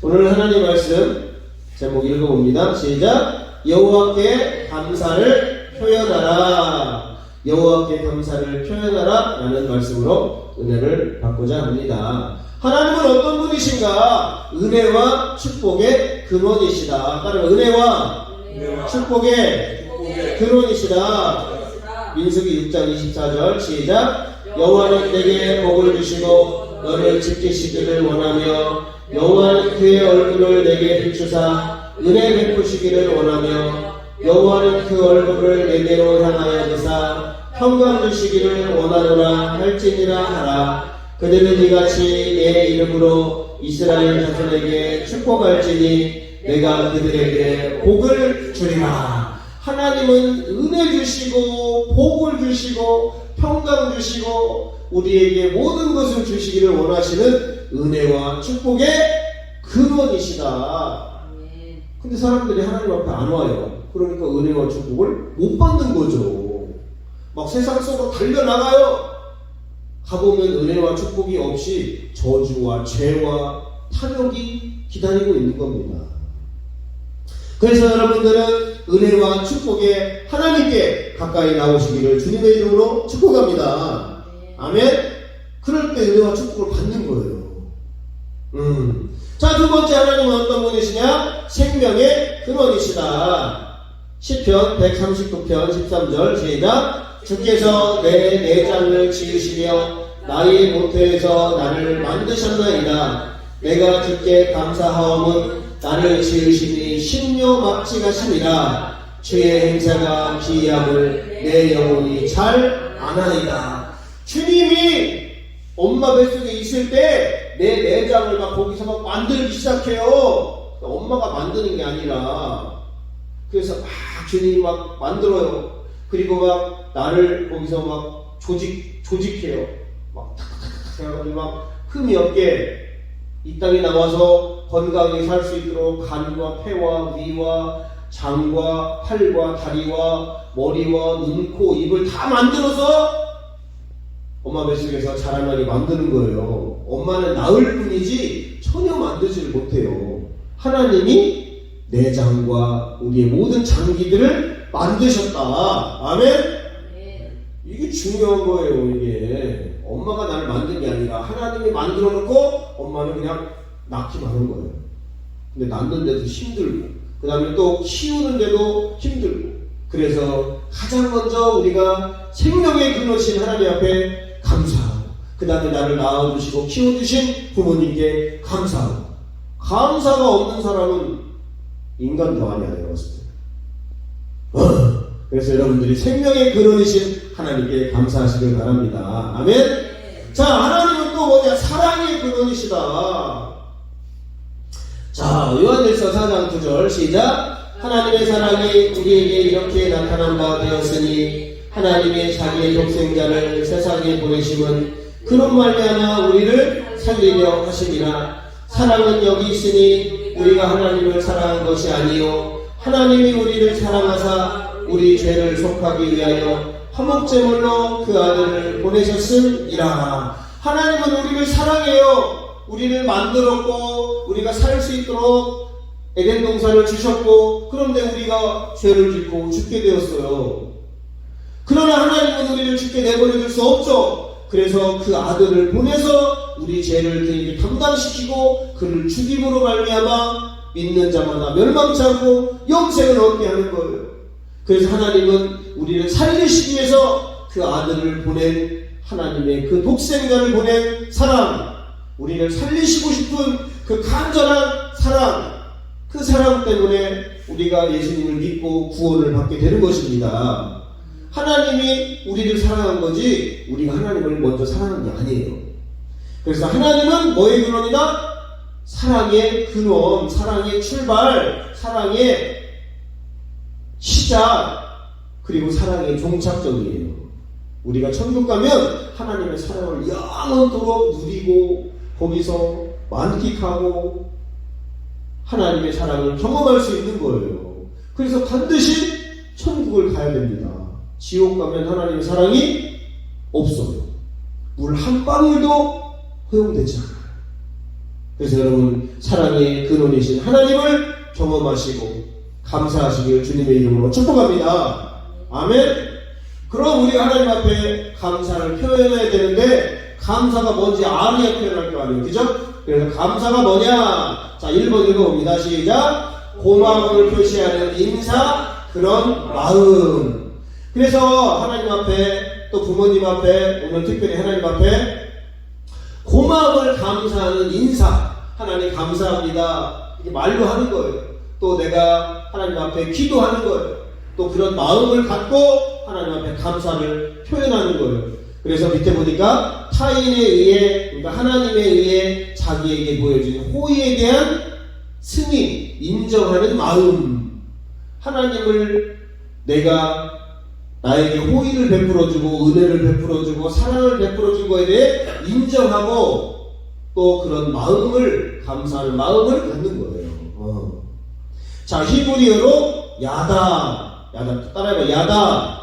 오늘 하나님 말씀 제목 읽어봅니다. 시작. 여호와께 감사를 표현하라. 여호와께 감사를 표현하라 라는 말씀으로 은혜를 받고자 합니다. 하나님은 어떤 분이신가? 은혜와 축복의 근원이시다. 따라서 은혜와 축복의 근원이시다. 민수기 6장 24절 시작. 여호와는 내게 복을 주시고 너를 지키시기를 원하며 여호와는 그의 얼굴을 내게 비추사 은혜 베푸시기를 원하며 여호와는 그 얼굴을 내게로 향하여 드사 평강 주시기를 원하노라 할지니라 하라. 그들은 이같이 내 이름으로 이스라엘 자손에게 축복할지니 내가 그들에게 복을 주리라. 하나님은 은혜 주시고 복을 주시고 평강 주시고 우리에게 모든 것을 주시기를 원하시는 은혜와 축복의 근원이시다. 근데 사람들이 하나님 앞에 안 와요. 그러니까 은혜와 축복을 못 받는 거죠. 막 세상 속으로 달려나가요. 가보면 은혜와 축복이 없이 저주와 죄와 탐욕이 기다리고 있는 겁니다. 그래서 여러분들은 은혜와 축복에 하나님께 가까이 나오시기를 주님의 이름으로 축복합니다. 아멘. 그럴 때 은혜와 축복을 받는 거예요. 자, 두 번째 하나님은 어떤 분이시냐? 생명의 근원이시다. 시편 139편 13절 시작. 주께서 내 내장을 지으시며 나의 모태에서 나를 만드셨나이다. 내가 주께 감사하오은 나를 지으시니 신묘막지가심이라. 주의 행사가 기이함을 내 영혼이 잘 아나이다. 주님이 엄마 뱃속에 있을 때 내 내장을 막 거기서 막 만들기 시작해요. 엄마가 만드는 게 아니라. 그래서 막 주님이 막 만들어요. 그리고 막 나를 거기서 막 조직해요. 막 탁탁탁 해가지고 막 흠이 없게 이 땅에 나와서 건강히 살 수 있도록 간과 폐와 위와 장과 팔과 다리와 머리와 눈, 코, 입을 다 만들어서 엄마 뱃속에서 자라나게 만드는 거예요. 엄마는 낳을 뿐이지 전혀 만들지를 못해요. 하나님이 내장과 우리의 모든 장기들을 만드셨다. 아멘? 이게 중요한 거예요. 이게 엄마가 나를 만든 게 아니라 하나님이 만들어 놓고 엄마는 그냥 낳기만 하는 거예요. 근데 낳는데도 힘들고 그 다음에 또 키우는데도 힘들고. 그래서 가장 먼저 우리가 생명의 근원이신 하나님 앞에 감사하고 그 다음에 나를 낳아주시고 키워주신 부모님께 감사하고. 감사가 없는 사람은 인간도 아니야. 내가 봤을 때. 그래서 여러분들이 생명의 근원이신 하나님께 감사하시길 바랍니다. 아멘. 자, 하나님은 또 뭐냐? 사랑의 근원이시다. 자, 요한일서 4장 9절 시작. 하나님의 사랑이 우리에게 이렇게 나타난 바 되었으니 하나님의 자기의 독생자를 세상에 보내심은 그런 말미암아 우리를 살리려 하심이라. 사랑은 여기 있으니 우리가 하나님을 사랑한 것이 아니요 하나님이 우리를 사랑하사 우리 죄를 속하기 위하여 화목제물로 그 아들을 보내셨음이라. 하나님은 우리를 사랑해요. 우리를 만들었고 우리가 살 수 있도록 에덴 동산을 주셨고, 그런데 우리가 죄를 짓고 죽게 되었어요. 그러나 하나님은 우리를 죽게 내버려 둘 수 없죠. 그래서 그 아들을 보내서 우리 죄를 그에게 담당시키고 그를 죽임으로 말미암아 믿는 자마다 멸망치 않고 영생을 얻게 하는 거예요. 그래서 하나님은 우리를 살리시기 위해서 그 아들을 보낸, 하나님의 그 독생자를 보낸 사랑, 우리를 살리시고 싶은 그 간절한 사랑, 그 사랑 때문에 우리가 예수님을 믿고 구원을 받게 되는 것입니다. 하나님이 우리를 사랑한 거지 우리가 하나님을 먼저 사랑한 게 아니에요. 그래서 하나님은 뭐의 근원이다? 사랑의 근원, 사랑의 출발, 사랑의 시작, 그리고 사랑의 종착점이에요. 우리가 천국 가면 하나님의 사랑을 영원토록 누리고 거기서 만끽하고 하나님의 사랑을 경험할 수 있는 거예요. 그래서 반드시 천국을 가야 됩니다. 지옥 가면 하나님의 사랑이 없어요. 물 한 방울도 허용되지 않아요. 그래서 여러분 사랑의 근원이신 하나님을 경험하시고 감사하시길 주님의 이름으로 축복합니다. 아멘. 그럼 우리가 하나님 앞에 감사를 표현해야 되는데 감사가 뭔지 알아야 표현할 거 아니에요. 그죠? 그래서 감사가 뭐냐? 자, 1번 읽어봅니다. 시작. 고마움을 표시하는 인사, 그런 마음. 그래서 하나님 앞에 또 부모님 앞에 오늘 특별히 하나님 앞에 고마움을 감사하는 인사. 하나님 감사합니다. 이게 말로 하는 거예요. 또 내가 하나님 앞에 기도하는 거예요. 또 그런 마음을 갖고 하나님 앞에 감사를 표현하는 거예요. 그래서 밑에 보니까 타인에 의해, 그러니까 하나님에 의해 자기에게 보여진 호의에 대한 승인, 인정하는 마음. 하나님을 내가 나에게 호의를 베풀어주고 은혜를 베풀어주고 사랑을 베풀어준 거에 대해 인정하고 또 그런 마음을, 감사하는 마음을 갖는 거예요. 자, 히브리어로 야다. 따라해봐. 야다.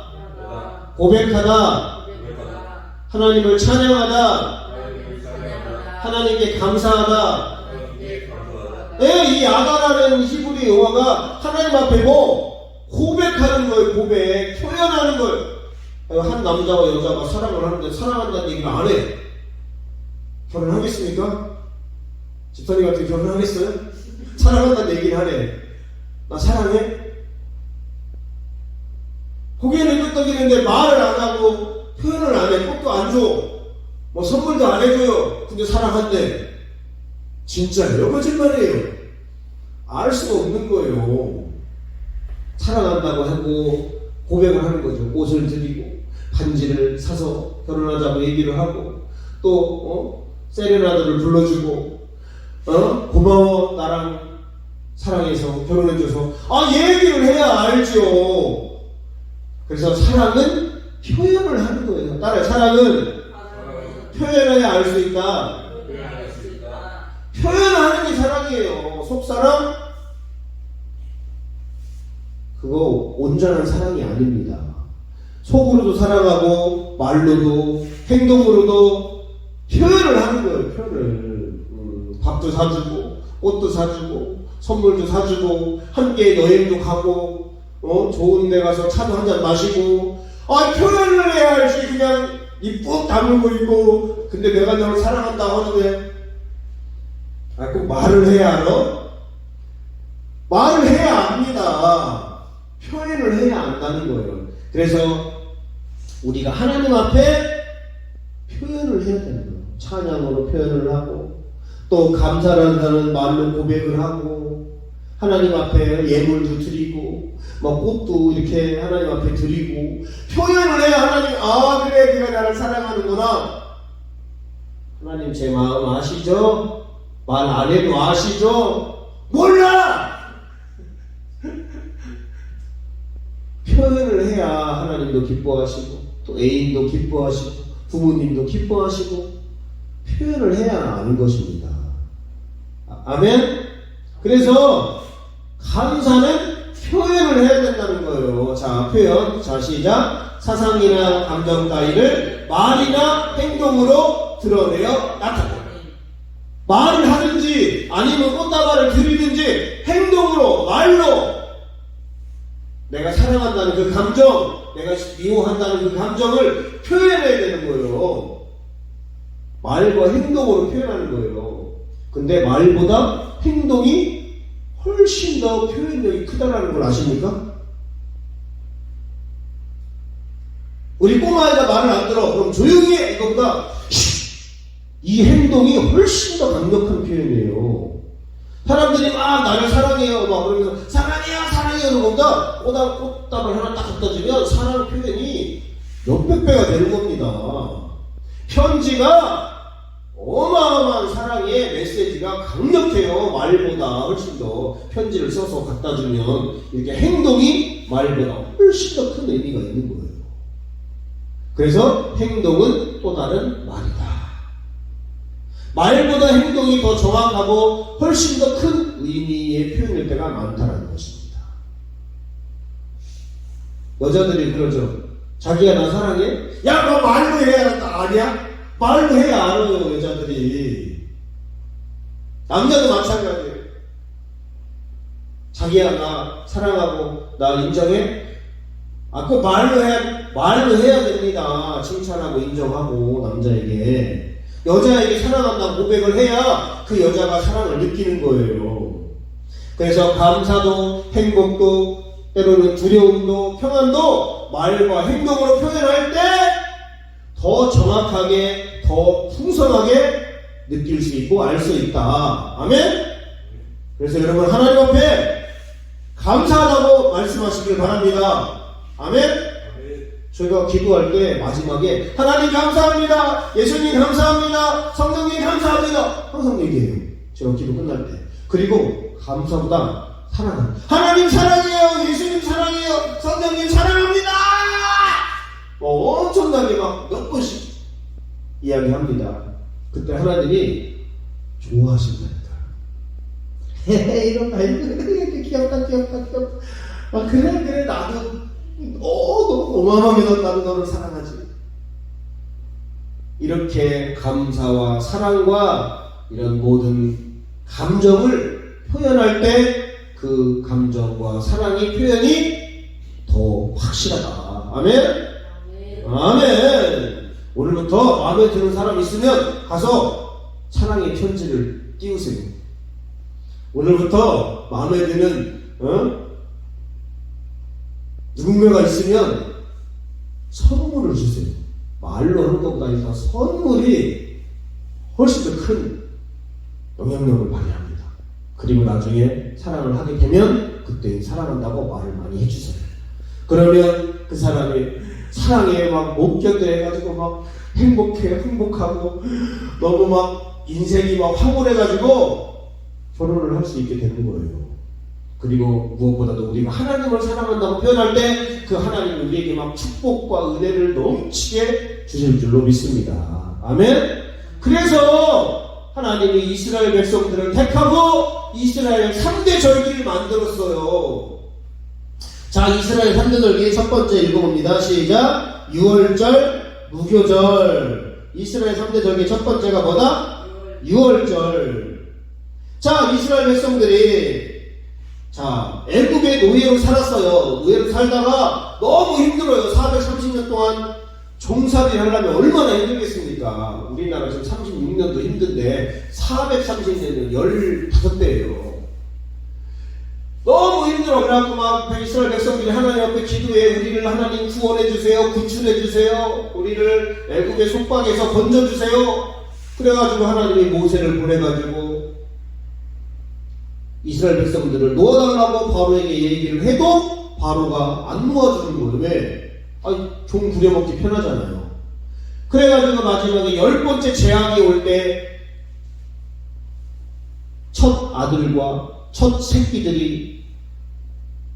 고백하다. 하나님을 찬양하다. 하나님께 감사하다. 네, 이 야다라는 히브리 용어가 하나님 앞에 고백하는 거예요. 고백. 표현하는 거예요. 한 남자와 여자가 사랑을 하는데 사랑한다는 얘기를 안 해. 결혼하겠습니까? 집사님 같은 결혼하겠어요? 사랑한다는 얘기를 하네. 나 사랑해? 고개는 끄덕이는데 말을 안 하고 표현을 안 해. 꽃도 안 줘. 뭐 선물도 안 해줘요. 근데 사랑한대. 진짜예요? 거짓말이에요? 알 수가 없는 거예요. 사랑한다고 하고 고백을 하는 거죠. 옷을 드리고 반지를 사서 결혼하자고 얘기를 하고 또 세레나드를 불러주고 고마워 나랑 사랑해서 결혼해줘서 얘기를 해야 알죠. 그래서 사랑은 표현을 하는 거예요. 따라해. 사랑은 표현해야 알 수 있다. 표현하는 게 사랑이에요. 속사랑? 그거 온전한 사랑이 아닙니다. 속으로도 사랑하고 말로도 행동으로도 표현을 하는 거예요. 표현을. 밥도 사주고 옷도 사주고 선물도 사주고 함께 여행도 가고 좋은 데 가서 차도 한잔 마시고 표현을 해야 알지. 그냥 입 꾹 다물고 있고 근데 내가 너를 사랑한다고 하는데 꼭 말을 해야 알아? 말을 해야 압니다. 표현을 해야 안다는 거예요. 그래서 우리가 하나님 앞에 표현을 해야 되는 거예요. 찬양으로 표현을 하고 또 감사를 한다는 말로 고백을 하고 하나님 앞에 예물도 드리고 꽃도 이렇게 하나님 앞에 드리고 표현을 해야 하나님 그래 네가 나를 사랑하는구나. 하나님 제 마음 아시죠? 말 안 해도 아시죠? 몰라! 표현을 해야 하나님도 기뻐하시고 또 애인도 기뻐하시고 부모님도 기뻐하시고 표현을 해야 아는 것입니다. 아멘? 그래서 감사는 표현을 해야 된다는 거예요. 자, 표현. 자, 시작. 사상이나 감정 따위를 말이나 행동으로 드러내어 나타낸다. 말을 하든지 아니면 꽃다발을 드리든지 행동으로 말로 내가 사랑한다는 그 감정, 내가 미워한다는 그 감정을 표현해야 되는 거예요. 말과 행동으로 표현하는 거예요. 근데 말보다 행동이 훨씬 더 표현력이 크다라는 걸 아십니까? 우리 꼬마아이가 말을 안 들어. 그럼 조용히 해! 이거보다 이 행동이 훨씬 더 강력한 표현이에요. 사람들이 막 나를 사랑해요 막 그러면서 사랑해요 이런 것보다 꽃다발 하나 딱 갖다 주면 사랑 표현이 몇백 배가 되는 겁니다. 편지가 어마어마한 사랑의 메시지가 강력해요. 말보다 훨씬 더. 편지를 써서 갖다 주면 이렇게 행동이 말보다 훨씬 더 큰 의미가 있는 거예요. 그래서 행동은 또 다른 말이다. 말보다 행동이 더 정확하고 훨씬 더 큰 의미의 표현일 때가 많다는 것입니다. 여자들이 그러죠. 자기가 나 사랑해? 야, 너 말로 해야 한다. 아니야? 말로 해야 알아요, 여자들이. 남자도 마찬가지예요. 자기야 나 사랑하고 나 인정해? 꼭 말로 해야 됩니다. 칭찬하고 인정하고 남자에게. 여자에게 사랑한다 고백을 해야 그 여자가 사랑을 느끼는 거예요. 그래서 감사도 행복도 때로는 두려움도 평안도 말과 행동으로 표현할 때 더 정확하게 더 풍성하게 느낄 수 있고 알 수 있다. 아멘? 그래서 여러분 하나님 앞에 감사하다고 말씀하시길 바랍니다. 아멘? 저희가 기도할 때 마지막에 하나님 감사합니다. 예수님 감사합니다. 성령님 감사합니다. 항상 얘기해요. 제가 기도 끝날 때. 그리고 감사보다 사랑합니다. 하나님 사랑해요. 예수님 사랑해요. 성령님 사랑합니다. 엄청나게 막 몇 번씩 이야기합니다. 그때 하나님이 좋아하신다니까. 이런 아이들 귀엽다. 그래 나도 너무 어마어마하게 나도 너를 사랑하지. 이렇게 감사와 사랑과 이런 모든 감정을 표현할 때 그 감정과 사랑의 표현이 더 확실하다. 아멘? 아멘. 오늘부터 마음에 드는 사람 있으면 가서 사랑의 편지를 띄우세요. 오늘부터 마음에 드는 누군가가 있으면 선물을 주세요. 말로 하는 것보다 일단 선물이 훨씬 더 큰 영향력을 발휘합니다. 그리고 나중에 사랑을 하게 되면 그때 사랑한다고 말을 많이 해주세요. 그러면 그 사람이 사랑에 막 못 견뎌 해가지고 막 행복하고 너무 막 인생이 막 황홀해가지고 결혼을 할 수 있게 되는 거예요. 그리고 무엇보다도 우리가 하나님을 사랑한다고 표현할 때 그 하나님은 우리에게 막 축복과 은혜를 넘치게 주실 줄로 믿습니다. 아멘? 그래서 하나님이 이스라엘 백성들을 택하고 이스라엘 3대 절기를 만들었어요. 자, 이스라엘 3대 절기 첫 번째 읽어봅니다. 시작. 유월절, 무교절. 이스라엘 3대 절기 첫 번째가 뭐다? 유월절. 자, 이스라엘 백성들이 애굽의 노예로 살았어요. 노예로 살다가 너무 힘들어요. 430년 동안 종살이 하려면 얼마나 힘들겠습니까? 우리나라 지금 36년도 힘든데 430년은 15배예요. 너무 힘들어. 그래갖고 막 이스라엘 백성들이 하나님 앞에 기도해. 우리를 하나님 구원해주세요. 구출해주세요. 우리를 애굽의 속박에서 건져주세요. 그래가지고 하나님이 모세를 보내가지고 이스라엘 백성들을 놓아달라고 바로에게 얘기를 해도 바로가 안 놓아주는 거예요. 왜? 종 부려먹기 편하잖아요. 그래가지고 마지막에 10번째 재앙이 올 때 첫 아들과 첫 새끼들이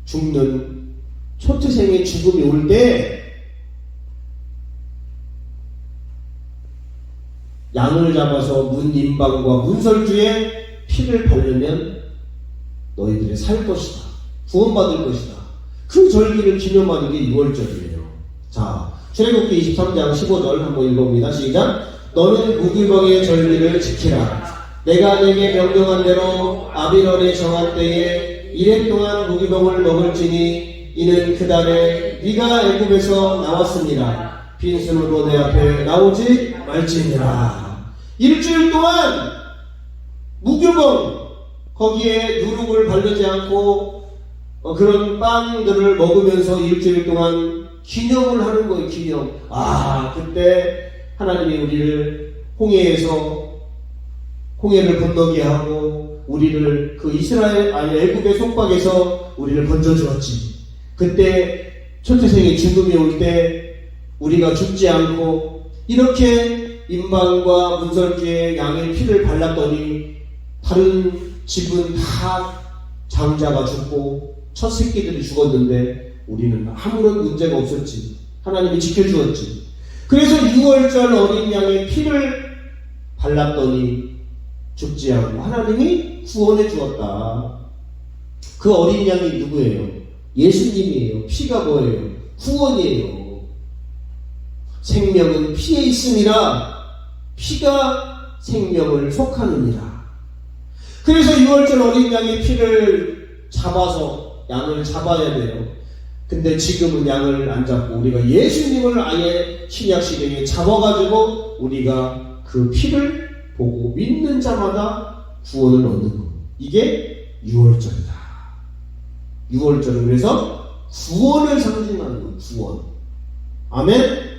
죽는 초태생의 죽음이 올 때 양을 잡아서 문 임방과 문설주에 피를 바르면 너희들이 살 것이다. 구원받을 것이다. 그 절기를 기념하는 게 6월절이에요. 자, 출애굽기 23장 15절 한번 읽어봅니다. 시작. 너는 무교병의 절기를 지키라. 내가 내게 명령한 대로 아비론의 정한 때에 1년 동안 무교병을 먹을지니 이는 그 달에 네가 애굽에서 나왔습니다. 빈손으로 내 앞에 나오지 말지니라. 일주일 동안 무교병 거기에 누룩을 바르지 않고 그런 빵들을 먹으면서 일주일 동안 기념을 하는 거예요. 기념. 그때 하나님이 우리를 홍해를 건너게 하고 우리를 그 애굽의 속박에서 우리를 건져주었지. 그때 초태생의 죽음이 올 때 우리가 죽지 않고 이렇게 임방과 문설주에 양의 피를 발랐더니 다른 집은 다 장자가 죽고 첫 새끼들이 죽었는데 우리는 아무런 문제가 없었지. 하나님이 지켜주었지. 그래서 6월절 어린 양의 피를 발랐더니 죽지 않고 하나님이 구원해 주었다. 그 어린 양이 누구예요? 예수님이에요. 피가 뭐예요? 구원이에요. 생명은 피에 있음이라 피가 생명을 속하느니라. 그래서 6월절 어린 양의 피를 잡아서 양을 잡아야 돼요. 근데 지금은 양을 안 잡고 우리가 예수님을 아예 신약시대에 잡아가지고 우리가 그 피를 보고 믿는 자마다 구원을 얻는 겁니다. 이게 6월절이다. 6월절은 그래서 구원을 상징하는 거예요. 구원. 아멘?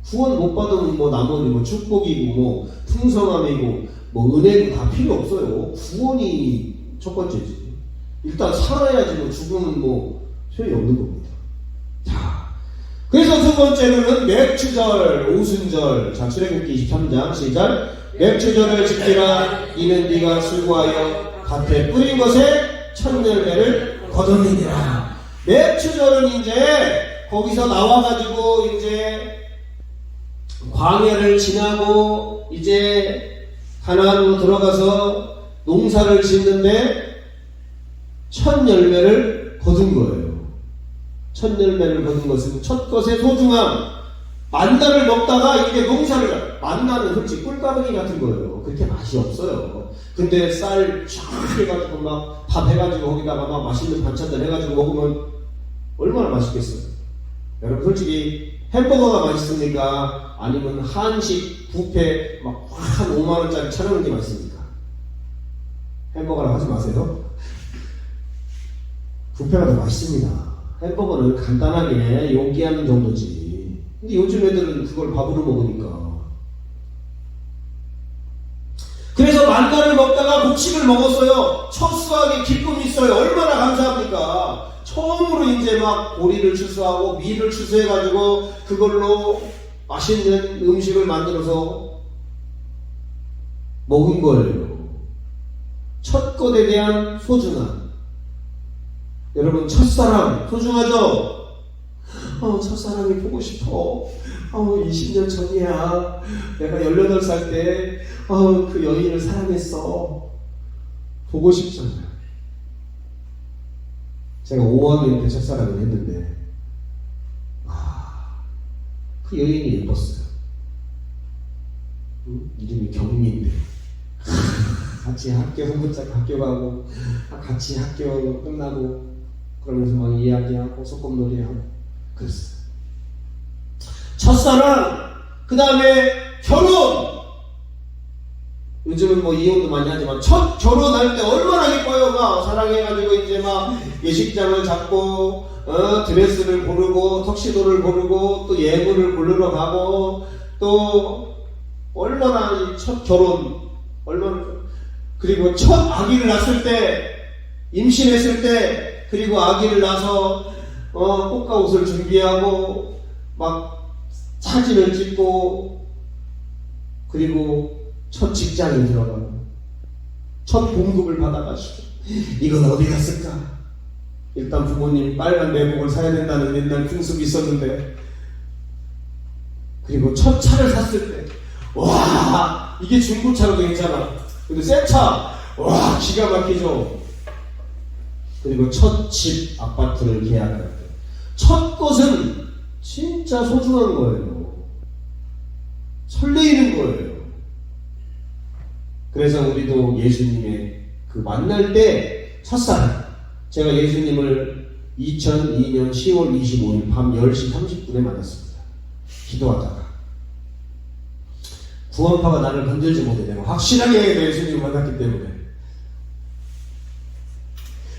구원 못 받으면 뭐 나머지 뭐 축복이고 뭐 풍성함이고 뭐 은혜도 다 필요 없어요. 구원이 첫 번째지. 일단 살아야지 뭐 죽으면 뭐 소용이 없는 겁니다. 자, 그래서 두 번째로는 맥추절, 오순절. 자, 출애굽기 23장 시작. 맥추절을 지키라. 이는 네가 수고하여 밭에 뿌린 것에 첫 열매를 거두느니라. 맥추절은 이제 거기서 나와가지고 이제 광야를 지나고 이제 가나안으로 들어가서 농사를 짓는데 첫 열매를 거둔 거예요. 첫 열매를 거둔 것은 첫 것의 소중함. 만나를 먹다가 이게 농사를, 만나는 솔직히 꿀가루기 같은 거예요. 그렇게 맛이 없어요. 근데 쌀 쫙 해가지고 막 밥 해가지고 거기다가 막 맛있는 반찬들 해가지고 먹으면 얼마나 맛있겠어요. 여러분 솔직히 햄버거가 맛있습니까? 아니면 한식 뷔페 막 한 5만원짜리 차려놓은 게 맛있습니까? 햄버거라고 하지 마세요. 뷔페가 더 맛있습니다. 햄버거는 간단하게 용기하는 정도지. 근데 요즘 애들은 그걸 밥으로 먹으니까. 그래서 만나를 먹다가 곡식을 먹었어요. 첫 수확에 기쁨이 있어요. 얼마나 감사합니까? 처음으로 이제 막 보리를 추수하고 밀을 추수해가지고 그걸로 맛있는 음식을 만들어서 먹은 거예요. 첫 것에 대한 소중함. 여러분, 첫사랑 소중하죠? 첫사랑이 보고 싶어. 20년 전이야. 내가 18살 때 그 여인을 사랑했어. 보고 싶잖아요. 제가 5학년 때 첫사랑을 했는데 그 여인이 예뻤어요. 이름이 경미인데 같이 학교 후보짝 학교 가고 같이 학교 끝나고 그러면서 막 이야기하고 소꿉놀이하고 그랬어요. 첫사랑, 그 다음에 결혼. 요즘은 뭐 이혼도 많이 하지만 첫 결혼할 때 얼마나 예뻐요. 막 사랑해가지고 이제 막 예식장을 잡고 드레스를 고르고 턱시도를 고르고 또 예물을 고르러 가고 또 얼마나 첫 결혼 얼마나, 그리고 첫 아기를 낳았을 때, 임신했을 때, 그리고 아기를 낳아서 꽃가 옷을 준비하고 막 사진을 찍고, 그리고 첫 직장에 들어가고 첫 봉급을 받아가지고 이건 어디 갔을까? 일단 부모님 빨간 내복을 사야 된다는 옛날 풍습이 있었는데, 그리고 첫 차를 샀을 때 와, 이게 중고차로도 괜찮아. 근데 새 차, 와, 기가 막히죠. 그리고 첫 집, 아파트를 계약할 때 첫 것은 진짜 소중한 거예요. 설레이는 거예요. 그래서 우리도 예수님의 그 만날 때 첫사랑, 제가 예수님을 2002년 10월 25일 밤 10시 30분에 만났습니다. 기도하다가 구원파가 나를 건들지 못해. 내가 확실하게 예수님을 만났기 때문에.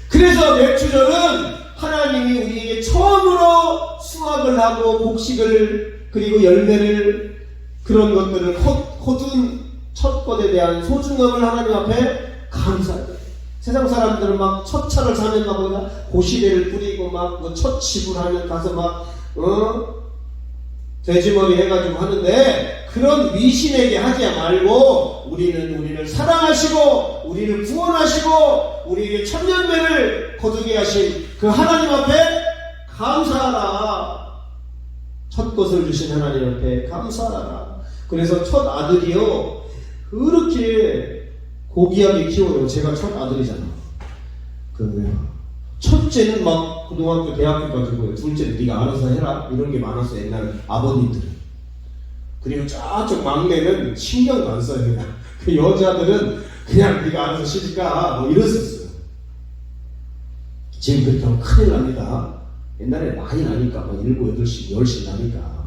그래서 맥추절은 하나님이 우리에게 처음으로 수확을 하고 곡식을 그리고 열매를, 그런 것들을 거둔 첫 것에 대한 소중함을 하나님 앞에 감사해요. 세상 사람들은 막 첫 차를 사면 막 뭐냐 고시대를 뿌리고 막 첫 집을 하면 가서 막 돼지머리 해가지고 하는데, 그런 미신에게 하지 말고 우리는 우리를 사랑하시고 우리를 구원하시고 우리에게 첫 열매를 거두게 하신 그 하나님 앞에 감사하라. 첫 것을 주신 하나님 앞에 감사하라. 그래서 첫 아들이요 그렇게 고귀하게 키워요. 제가 첫 아들이잖아. 첫째는 막 고등학교, 대학교 가지고, 둘째는 네가 알아서 해라 이런 게 많았어 옛날 아버님들은. 그리고 저쪽 막내는 신경도 안 써요. 그냥 그 여자들은 그냥 네가 알아서 시집가 뭐 이랬었어요. 지금 그렇게 하면 큰일 납니다. 옛날에 많이 나니까 막 7, 8씩, 10씩 나니까.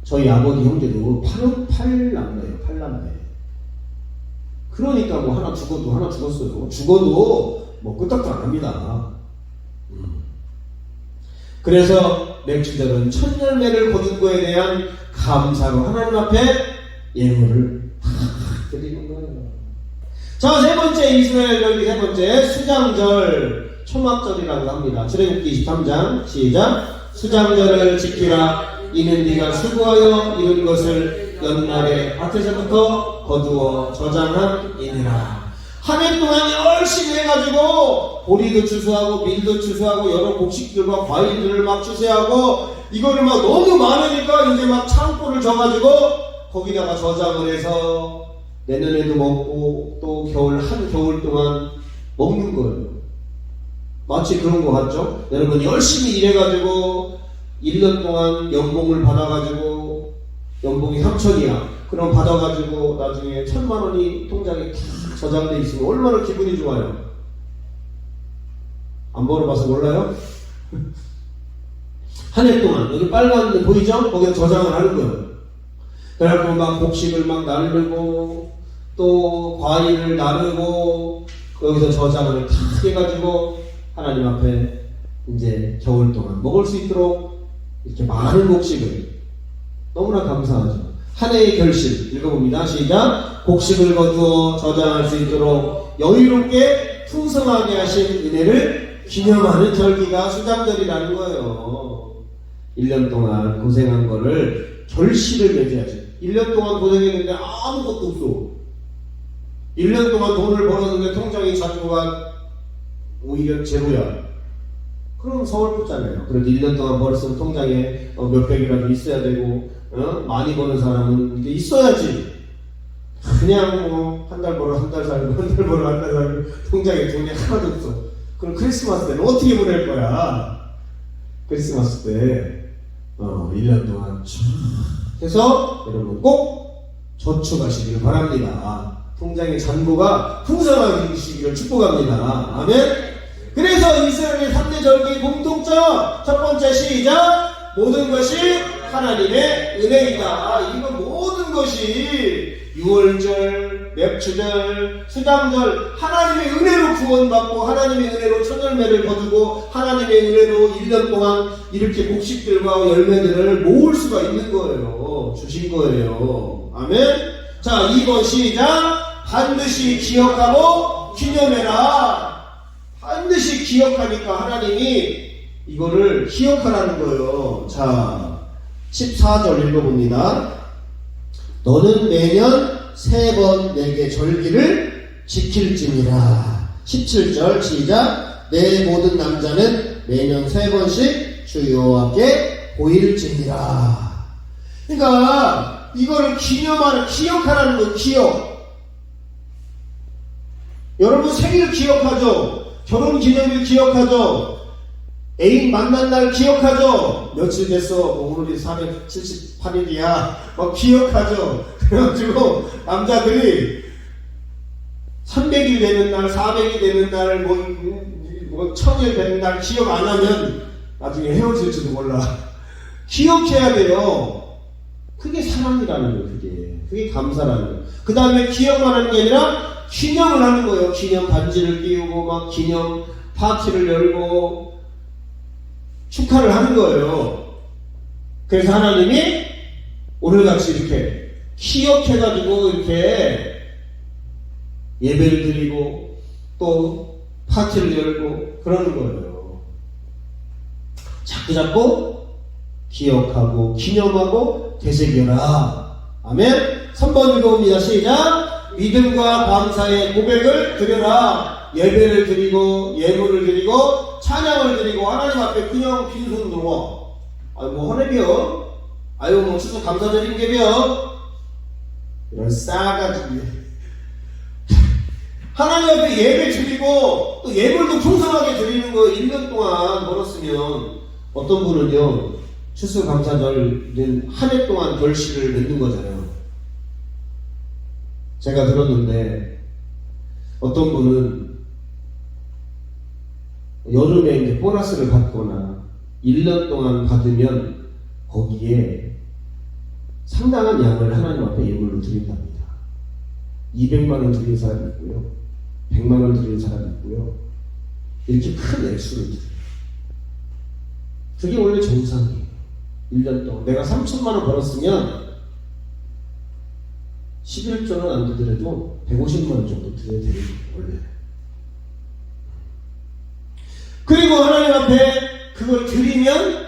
저희 아버지 형제도 8남매예요. 8남매. 그러니까 뭐 하나 죽어도 하나 죽었어요. 죽어도 뭐 끄떡도 안 합니다. 그래서 맥주들은 첫 열매를 거둔 거에 대한 감사로 하나님 앞에 예물을 드리는 거예요. 자, 세 번째 이스라엘 절기 세 번째 수장절 초막절이라고 합니다. 출애굽기 23장 시작. 수장절을 지키라. 이는 네가 수고하여 이룬 것을 연말에 밭에서부터 거두어 저장함이니라. 한 해 동안 열심히 해가지고 보리도 추수하고 밀도 추수하고 여러 곡식들과 과일들을 막 추수하고 이거를 막 너무 많으니까 이제 막 창고를 져가지고 거기다가 저장을 해서 내년에도 먹고 또 한 겨울 동안 먹는 거예요. 마치 그런 거 같죠? 여러분 열심히 일해가지고 1년 동안 연봉을 받아가지고 연봉이 3천이야. 그럼 받아가지고 나중에 1,000만 원이 통장에 탁 저장돼 있으면 얼마나 기분이 좋아요. 안 벌어봐서 몰라요? 한 해 동안 여기 빨간 데 보이죠? 거기에 저장을 하는 거예요. 그래갖고 막 곡식을 막 나르고 또 과일을 나르고 여기서 저장을 탁 해가지고 하나님 앞에 이제 겨울 동안 먹을 수 있도록 이렇게 많은 곡식을 너무나 감사하죠. 한 해의 결실 읽어봅니다. 시작. 곡식을 거두어 저장할 수 있도록 여유롭게 풍성하게 하신 은혜를 기념하는 절기가 수장절이라는 거예요. 1년 동안 고생한 거를 결실을 맺어야죠. 1년 동안 고생했는데 아무것도 없어. 1년 동안 돈을 벌었는데 통장에 잔고가 오히려 제로야. 그럼 서글프잖아요. 그래도 1년 동안 벌었으면 통장에 몇백이라도 있어야 되고 많이 버는 사람은 이게 있어야지. 그냥 뭐 한 달 벌어 한 달 살고 한 달 벌어 한 달 살고 통장에 돈이 하나도 없어. 그럼 크리스마스 때는 어떻게 보낼 거야? 크리스마스 때 1년 동안 쭉 해서 여러분 꼭 저축하시기를 바랍니다. 통장의 잔고가 풍성하시기를 축복합니다. 아멘. 그래서 이스라엘의 3대 절기의 공통점 첫 번째 시작. 모든 것이 하나님의 은혜이다. 이거 모든 것이 유월절, 맥주절, 수장절 하나님의 은혜로 구원받고 하나님의 은혜로 첫 열매를 거두고 하나님의 은혜로 1년 동안 이렇게 곡식들과 열매들을 모을 수가 있는 거예요. 주신 거예요. 아멘. 자, 2번 시작. 반드시 기억하고 기념해라. 반드시 기억하니까 하나님이 이거를 기억하라는 거예요. 자, 14절 읽어봅니다. 너는 매년 3번 내게 절기를 지킬지니라. 17절 시작. 내 모든 남자는 매년 3번씩 주 여호와께 보일지니라. 그러니까 이거를 기억하라는 거예요. 기억. 여러분 생일 기억하죠? 결혼기념일 기억하죠? 애인 만난 날 기억하죠? 며칠 됐어? 오늘이 478일이야. 막 기억하죠? 그래가지고 남자들이 300일 되는 날, 400일 되는 날, 1000일 되는 날 기억 안 하면 나중에 헤어질지도 몰라. 기억해야 돼요. 그게 사랑이라는 거예요. 그게 감사라는 거예요. 그 다음에 기억만 하는 게 아니라 기념을 하는 거예요. 기념 반지를 끼우고 막 기념 파티를 열고 축하를 하는 거예요. 그래서 하나님이 오늘같이 이렇게 기억해가지고 이렇게 예배를 드리고 또 파티를 열고 그러는 거예요. 자꾸자꾸 기억하고 기념하고 되새겨라. 아멘. 3번 읽어봅니다. 시작. 믿음과 감사의 고백을 드려라. 예배를 드리고 예물을 드리고 찬양을 드리고 하나님 앞에 그냥 빈손으로 아유 뭐 헌혜비요 아유 뭐 추석 감사드린 게비요 이런 싸가지 하나님 앞에 예배 드리고 또 예물도 풍성하게 드리는 거 1년 동안 벌었으면 어떤 분은요 추수감사절은 한 해 동안 결실을 맺는 거잖아요. 제가 들었는데 어떤 분은 여름에 이제 보너스를 받거나 1년 동안 받으면 거기에 상당한 양을 하나님 앞에 예물로 드린답니다. 200만 원 드리는 사람이 있고요. 100만 원 드리는 사람이 있고요. 이렇게 큰 액수를 드려요. 그게 원래 정상이에요. 1년 동안 내가 3천만 원 벌었으면 11조는 안 되더라도 150만 원 정도 드려야 되는 거예요. 원래. 그리고 하나님 앞에 그걸 드리면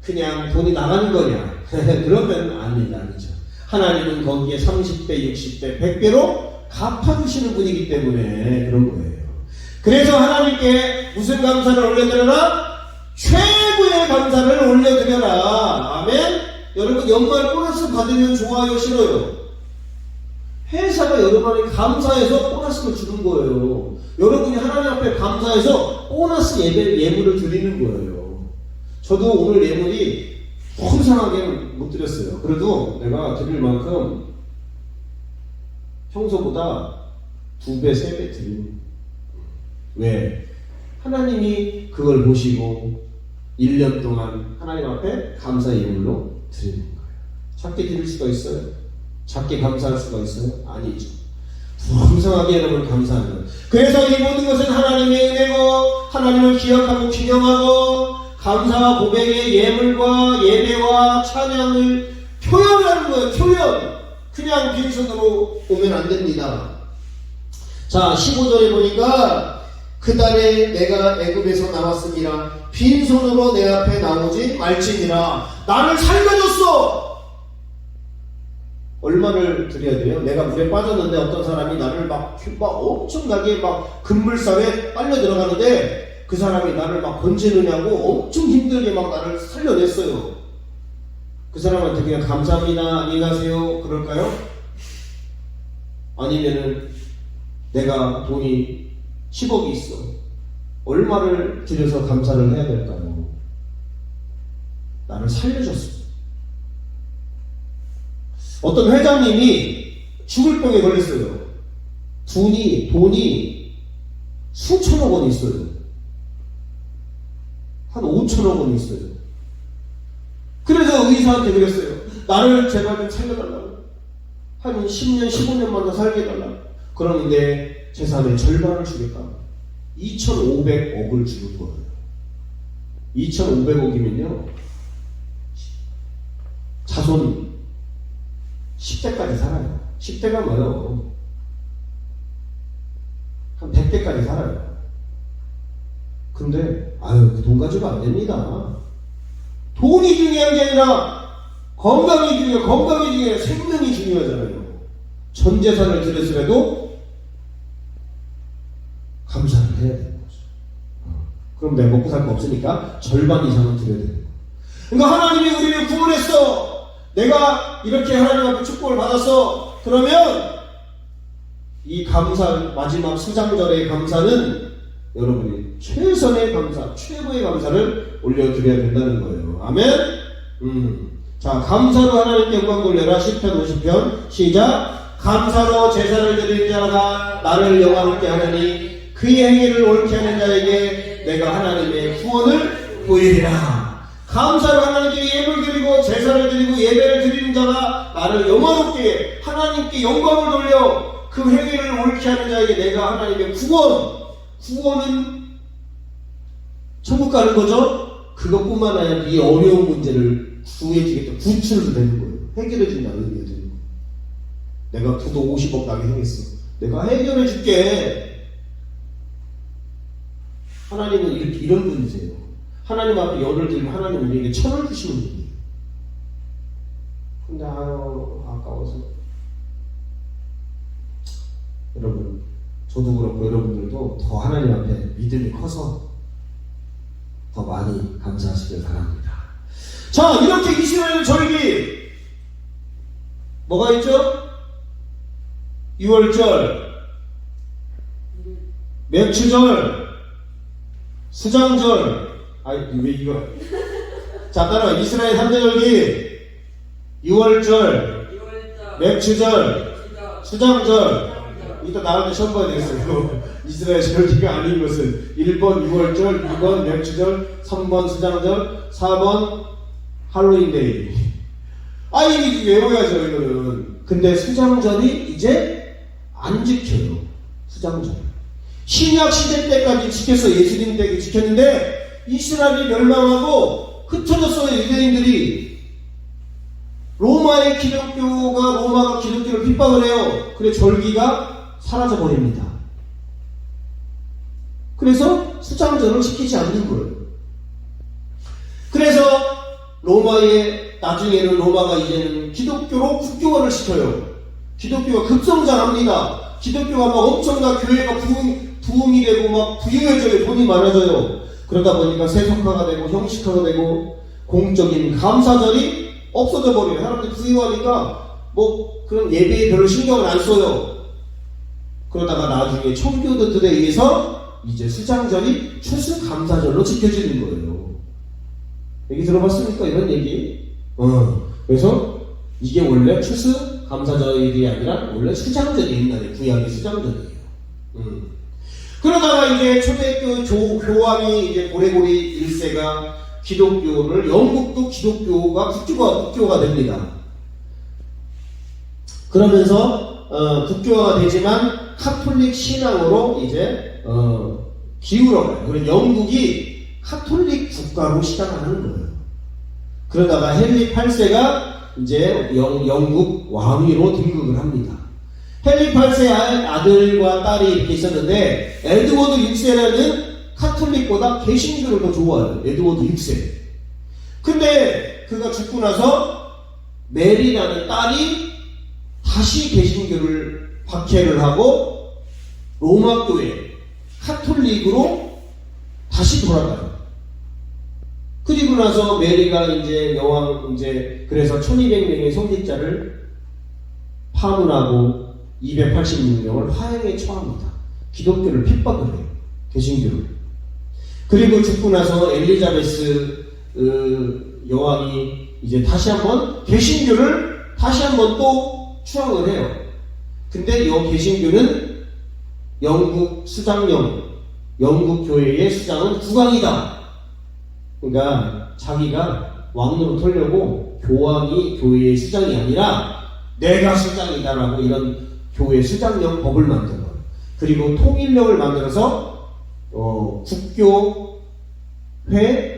그냥 돈이 나가는 거냐? 그러면 아니죠. 하나님은 거기에 30배, 60배, 100배로 갚아주시는 분이기 때문에 그런 거예요. 그래서 하나님께 무슨 감사를 올려드려라? 최고의 감사를 올려드려라. 아멘? 여러분 연말 보너스 받으면 좋아요, 싫어요? 회사가 여러분이 감사해서 보너스를 주는 거예요. 여러분이 하나님 앞에 감사해서 보너스 예물을 드리는 거예요. 저도 오늘 예물이 이상하게 못 드렸어요. 그래도 내가 드릴 만큼 평소보다 2배, 3배 드리는. 왜? 하나님이 그걸 보시고 1년 동안 하나님 앞에 감사 예물로 드리는 거예요. 작게 드릴 수가 있어요? 작게 감사할 수가 있어요? 아니죠. 풍성하게 여러분 감사하는 거예요. 그래서 이 모든 것은 하나님의 은혜고 하나님을 기억하고 기념하고 감사와 고백의 예물과 예배와 찬양을 표현하는 거예요. 표현. 그냥 빈손으로 오면 안 됩니다. 자, 15절에 보니까 그날에 내가 애굽에서 나왔음이라 빈손으로 내 앞에 나오지 말지니라. 나를 살려줬어. 얼마를 드려야 돼요? 내가 물에 빠졌는데 어떤 사람이 나를 막 엄청나게 막 급물살에 빨려 들어가는데 그 사람이 나를 막 건지느냐고 엄청 힘들게 막 나를 살려냈어요. 그 사람한테 그냥 감사합니다, 안녕히 가세요 그럴까요? 아니면은 내가 돈이 10억이 있어. 얼마를 들여서 감사를 해야 될까요? 나를 살려줬어. 어떤 회장님이 죽을 병에 걸렸어요. 돈이 수천억 원이 있어요. 한 5천억 원이 있어요. 그래서 의사한테 그랬어요. 나를 제발 좀 살려달라고. 한 10년, 15년만 더 살게 해달라고. 그러는데 재산의 절반을 주겠다. 2,500억을 주는 거예요. 2,500억이면요. 자손 10대까지 살아요. 10대가 뭐요? 한 100대까지 살아요. 근데 그 돈 가지고 안 됩니다. 돈이 중요한 게 아니라 건강이 중요해요. 생명이 중요하잖아요. 전 재산을 들였으라도 감사를 해야 되는 거죠. 그럼 내가 먹고 살 거 없으니까 절반 이상은 드려야 되는 거예요. 그러니까 하나님이 우리를 구원했어. 내가 이렇게 하나님 앞에 축복을 받았어. 그러면 이 감사, 마지막 수장절의 감사는 여러분이 최선의 감사, 최고의 감사를 올려드려야 된다는 거예요. 아멘? 자, 감사로 하나님께 영광 돌려라. 10편 50편 시작. 감사로 제사를 드리는 자가 나를 영광롭게 하느니 그의 행위를 옳게 하는 자에게 내가 하나님의 구원을 보이리라. 감사로 하나님께 예물 드리고 제사를 드리고 예배를 드리는 자가 나를 영광롭게 하나님께 영광을 돌려 그 행위를 옳게 하는 자에게 내가 하나님의 구원은 천국 가는 거죠. 그것뿐만 아니라 이 어려운 문제를 구해주겠다. 구출도 되는 거예요. 해결해준다는 의미가 되는 거예요. 내가 부도 50억 나게 생겼어. 내가 해결해줄게. 하나님은 이런 분이세요. 하나님 앞에 열을 들고 하나님 우리에게 천을 주시는 분이에요. 근데 아까워서 여러분, 저도 그렇고 여러분들도 더 하나님 앞에 믿음이 커서 더 많이 감사하시길 바랍니다. 자, 이렇게 이스라엘 절기 뭐가 있죠? 6월절, 맥추절, 수장절. 왜 이거? 자, 따라와. 이스라엘 3대 절기 6월절, 맥추절, 수장절. 이따 나올 때 시험 봐야 되겠어요. 이스라엘 절기가 아닌 것은 1번 6월절, 2번 맥주절, 3번 수장절, 4번 할로윈데이. 아, 이게 외워야죠, 이거는. 근데 수장절이 이제 안 지켜요. 수장절. 신약 시대 때까지 지켰어. 예수님 때까지 지켰는데 이스라엘이 멸망하고 흩어졌어요. 유대인들이. 로마가 기독교를 핍박을 해요. 그래 절기가 사라져 버립니다. 그래서 수장절을 지키지 않는 거예요. 그래서 나중에는 로마가 이제는 기독교로 국교화를 시켜요. 기독교가 급성장합니다. 기독교가 막 엄청나 교회가 부흥이 되고 막 부유해져요. 돈이 많아져요. 그러다 보니까 세속화가 되고 형식화가 되고 공적인 감사절이 없어져 버려요. 사람들이 부유하니까 뭐 그런 예배에 별로 신경을 안 써요. 그러다가 나중에 청교도들에 의해서 이제 수장절이 추수감사절로 지켜지는 거예요. 얘기 들어봤습니까? 이런 얘기? 그래서 이게 원래 추수감사절이 아니라 원래 수장절이 옛날에 구약의 수장절이에요. 그러다가 이제 초대교 교황이 이제 고레고리 1세가 기독교를 영국도 기독교가 국교가 됩니다. 그러면서 국교화가 되지만 카톨릭 신앙으로 이제 기울어가요. 그래서 영국이 카톨릭 국가로 시작하는 거예요. 그러다가 헨리 8세가 이제 영국 왕위로 등극을 합니다. 헨리 8세 아들과 딸이 이렇게 있었는데 에드워드 6세라는 카톨릭보다 개신교를 더 좋아해요. 에드워드 6세. 근데 그가 죽고 나서 메리라는 딸이 다시 개신교를 박해를 하고 로마 교회 카톨릭으로 다시 돌아가요. 그리고 나서 메리가 이제 그래서 1200명의 성직자를 파문하고 286명을 화형에 처합니다. 기독교를 핍박을 해요. 개신교를. 그리고 죽고 나서 엘리자베스 여왕이 이제 다시 한번 개신교를 다시 한번 또 추앙을 해요. 근데 이 개신교는 영국 교회의 수장은 국왕이다. 그러니까 자기가 왕으로 털려고 교황이 교회의 수장이 아니라 내가 수장이다라고 이런 교회 수장령 법을 만든 거예요. 그리고 통일령을 만들어서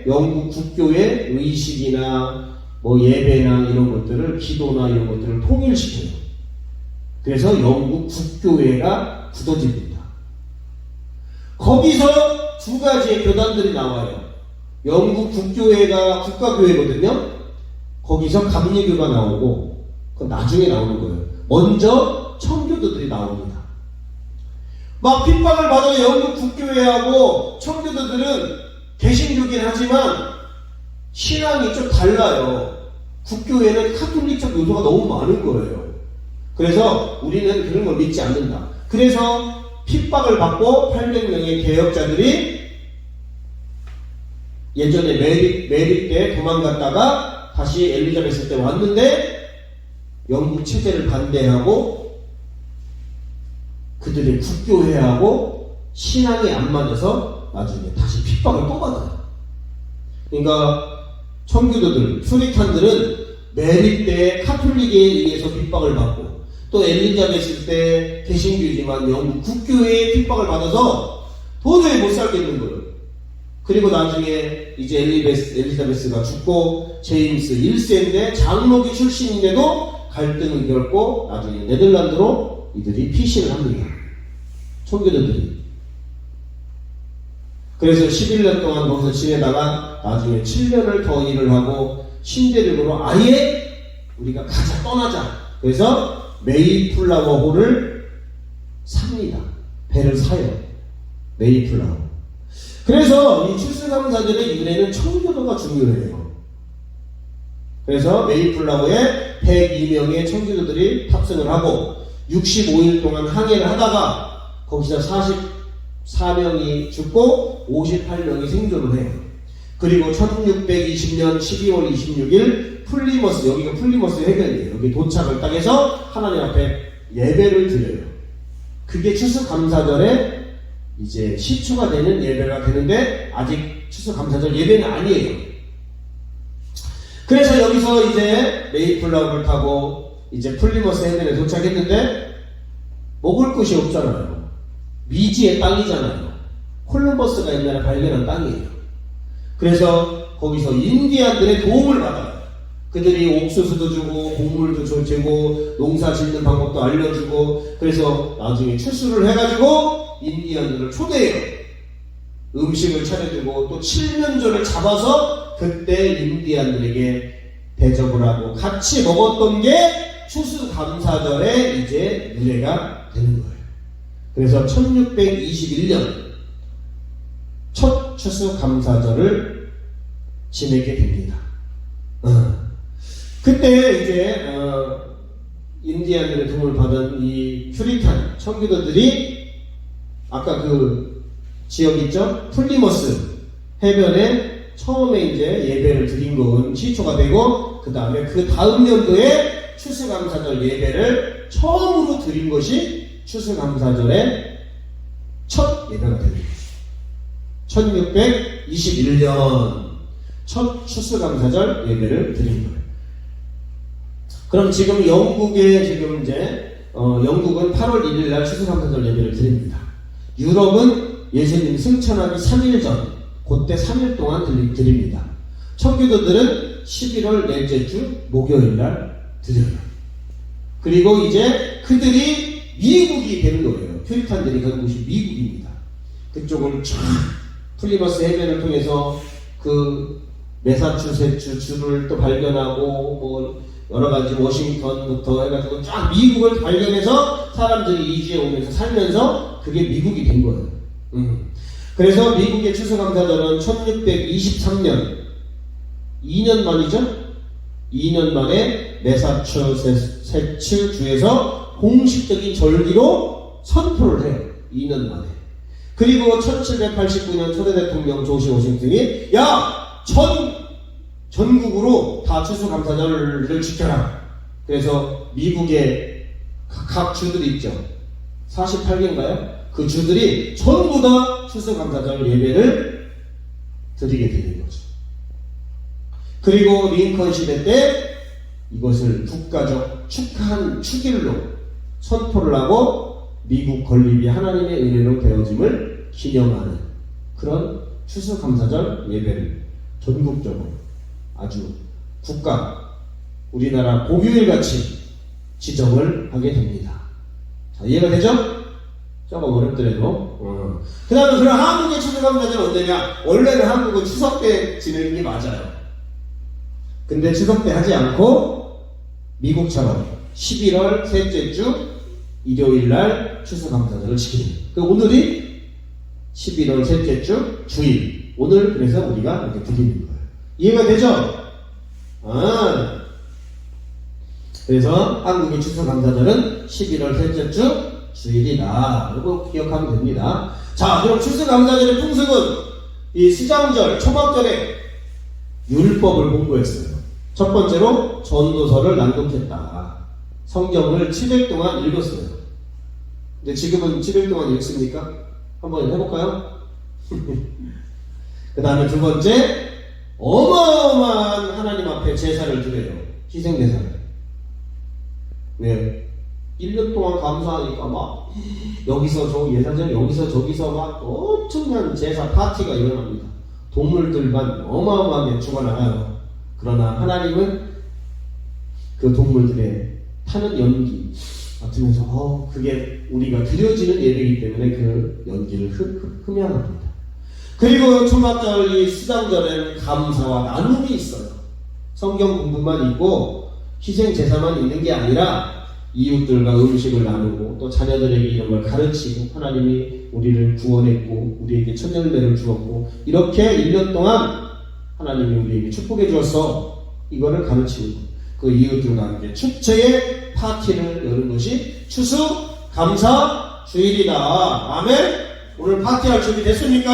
영국 국교의 의식이나 뭐 예배나 이런 것들을 기도나 이런 것들을 통일시켜요. 그래서 영국 국교회가 굳어집니다. 거기서 두 가지의 교단들이 나와요. 영국 국교회가 국가교회거든요. 거기서 감리교가 나오고 그건 나중에 나오는 거예요. 먼저 청교도들이 나옵니다. 막 핍박을 받아요. 영국 국교회하고 청교도들은 개신교긴 하지만 신앙이 좀 달라요. 국교회는 카톨릭적 요소가 너무 많은 거예요. 그래서 우리는 그런 걸 믿지 않는다. 그래서 핍박을 받고 800명의 개혁자들이 예전에 메리 때 도망갔다가 다시 엘리자베스 때 왔는데 영국 체제를 반대하고 그들의 국교회하고 신앙이 안 맞아서 나중에 다시 핍박을 또 받아요. 그러니까 청교도들, 퓨리탄들은 메리 때 카톨릭에 의해서 핍박을 받고 또 엘리자베스 때 개신교지만 영국 국교회의 핍박을 받아서 도저히 못 살겠는 거예요. 그리고 나중에 이제 엘리자베스가 죽고 제임스 1세인데 장로교 출신인데도 갈등을 겪고 나중에 네덜란드로 이들이 피신을 합니다. 청교도들이. 그래서 11년 동안 거기서 지내다가 나중에 7년을 더 일을 하고 신대륙으로 아예 우리가 가자 떠나자. 그래서 메이플라워호를 삽니다. 배를 사요. 메이플라워. 그래서 이 추수감사절의 유래는 청교도가 중요해요. 그래서 메이플라워에 102명의 청교도들이 탑승을 하고 65일 동안 항해를 하다가 거기서 44명이 죽고 58명이 생존을 해요. 그리고 1620년 12월 26일 플리머스, 여기가 플리머스 해변이에요. 여기 도착을 딱 해서 하나님 앞에 예배를 드려요. 그게 추수감사절에 이제 시초가 되는 예배가 되는데 아직 추수감사절 예배는 아니에요. 그래서 여기서 이제 메이플라워를 타고 이제 플리머스 해변에 도착했는데 먹을 것이 없잖아요. 미지의 땅이잖아요. 콜럼버스가 옛날에 발견한 땅이에요. 그래서 거기서 인디안들의 도움을 받아요. 그들이 옥수수도 주고 곡물도 주고 농사 짓는 방법도 알려주고 그래서 나중에 추수를 해가지고 인디안들을 초대해요. 음식을 차려주고 또 칠면조를 잡아서 그때 인디안들에게 대접을 하고 같이 먹었던 게 추수감사절에 이제 유래가 되는 거예요. 그래서 1621년 첫 추수감사절을 지내게 됩니다. 그때 이제 인디안들의 도움을 받은 이 퓨리탄 청교도들이 아까 그 지역 있죠? 플리머스 해변에 처음에 이제 예배를 드린 건 시초가 되고 그 다음에 그 다음 연도에 추수감사절 예배를 처음으로 드린 것이 추수감사절의 첫 예배가 되는 거죠. 1621년 첫 추수감사절 예배를 드린 거예요. 그럼 지금 영국에 지금 이제 영국은 8월 1일 날 추수감사절 예배를 드립니다. 유럽은 예수님 승천하기 3일 전 그때 3일 동안 드립니다. 청교도들은 11월 넷째 주 목요일 날 드려요. 그리고 이제 그들이 미국이 되는 거예요. 퓨리탄들이 간 곳이 미국입니다. 그쪽을 쫙 플리머스 해변을 통해서 그 매사추세츠 주를 또 발견하고 뭐 여러가지 워싱턴부터 해가지고 쫙 미국을 발견해서 사람들이 이주해 오면서 살면서 그게 미국이 된 거예요. 그래서 미국의 추수감사절은 1623년 2년 만이죠? 2년 만에 매사추세츠 주에서 공식적인 절기로 선포를 해요. 2년 만에. 그리고 1789년 초대 대통령 조지 워싱턴이 전국으로 다 추수감사절을 지켜라. 그래서 미국의 각 주들이 있죠. 48개인가요? 그 주들이 전부 다 추수감사절 예배를 드리게 되는 거죠. 그리고 링컨 시대 때 이것을 국가적 축하한 축일로 선포를 하고 미국 건립이 하나님의 은혜로 되어짐을 기념하는 그런 추수감사절 예배를 전국적으로 아주 국가, 우리나라 고유일같이 지정을 하게 됩니다. 자, 이해가 되죠? 조금 어렵더라도. 그 다음에 그럼 한국의 추수감사절은 언제냐? 원래는 한국은 추석 때 지내는 게 맞아요. 근데 추석 때 하지 않고 미국처럼 11월 셋째 주 일요일 날 추수감사절을 지키는. 그 오늘이 11월 셋째 주 주일. 오늘 그래서 우리가 이렇게 드리는 거예요. 이해가 되죠? 그래서 한국의 추수감사절은 11월 셋째 주 주일이다. 이거 기억하면 됩니다. 자, 그럼 추수감사절의 풍습은 이 수장절, 초막절에 율법을 공부했어요. 첫 번째로 전도서를 낭독했다. 성경을 700 동안 읽었어요. 근데 지금은 700 동안 읽습니까? 한번 해볼까요? 그 다음에 두 번째, 어마어마한 하나님 앞에 제사를 드려요. 희생제사를. 왜? 1년 동안 감사하니까 막 여기서 저 예산전 여기서 저기서 막 엄청난 제사 파티가 일어납니다. 동물들만 어마어마하게 죽어나가요. 그러나 하나님은 그 동물들의 타는 연기 맡으면서 그게 우리가 드려지는 예배이기 때문에 그 연기를 흠양합니다. 그리고 초막절 이 수장절에는 감사와 나눔이 있어요. 성경 공부만 있고 희생 제사만 있는 게 아니라 이웃들과 음식을 나누고 또 자녀들에게 이런 걸 가르치고 하나님이 우리를 구원했고 우리에게 천년배를 주었고 이렇게 1년 동안 하나님이 우리에게 축복해 주어서 이거를 가르치고 그 이웃들과 함께 축제의 파티를 여는 것이 추수감사 주일이다. 아멘. 오늘 파티할 준비 됐습니까?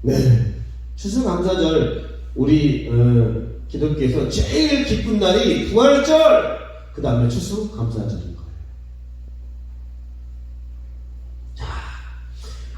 네. 추수감사절 우리 기독교에서 제일 기쁜 날이 부활절, 그 다음에 추수감사절인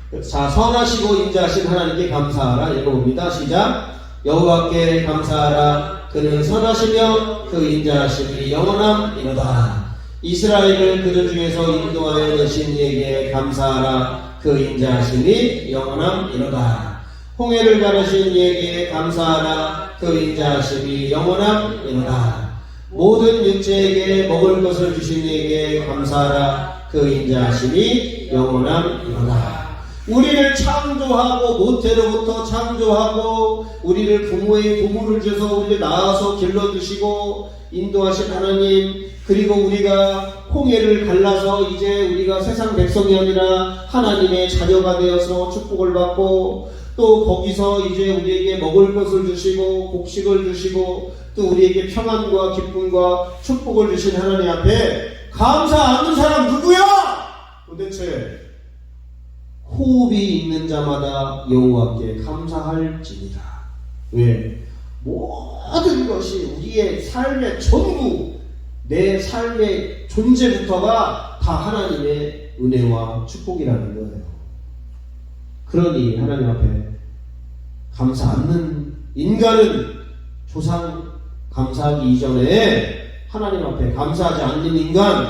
거예요. 자, 선하시고 인자하신 하나님께 감사하라 읽어봅니다. 시작. 여호와께 감사하라. 그는 선하시며 그 인자하심이 영원함이로다. 이스라엘을 그들 중에서 인도하여 내신 이에게 감사하라. 그 인자하심이 영원함이로다. 홍해를 가르신 이에게 감사하라. 그 인자하심이 영원함이로다. 모든 육체에게 먹을 것을 주신 이에게 감사하라. 그 인자하심이 영원함이로다. 우리를 창조하고 모태로부터 창조하고 우리를 부모의 부모를 줘서 우리를 낳아서 길러주시고 인도하신 하나님, 그리고 우리가 홍해를 갈라서 이제 우리가 세상 백성이 아니라 하나님의 자녀가 되어서 축복을 받고, 또 거기서 이제 우리에게 먹을 것을 주시고 곡식을 주시고 또 우리에게 평안과 기쁨과 축복을 주신 하나님 앞에 감사 않는 사람 누구야? 도대체 호흡이 있는 자마다 여호와께 감사할지니라. 왜? 모든 것이 우리의 삶의 전부, 내 삶의 존재부터가 다 하나님의 은혜와 축복이라는 거예요. 그러니 하나님 앞에 감사 않는 인간은, 조상 감사하기 이전에 하나님 앞에 감사하지 않는 인간,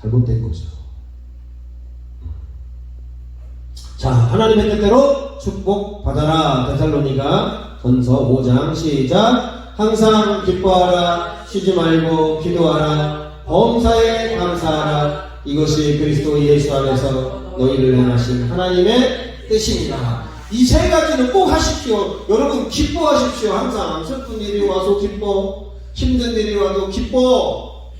잘못된 거죠. 자, 하나님의 뜻대로 축복받아라. 데살로니가 전서 5장 시작. 항상 기뻐하라. 쉬지 말고 기도하라. 범사에 감사하라. 이것이 그리스도 예수 안에서 너희를 행하신 하나님의 뜻입니다. 이 세 가지는 꼭 하십시오. 여러분 기뻐하십시오. 항상 슬픈 일이 와서 기뻐, 힘든 일이 와도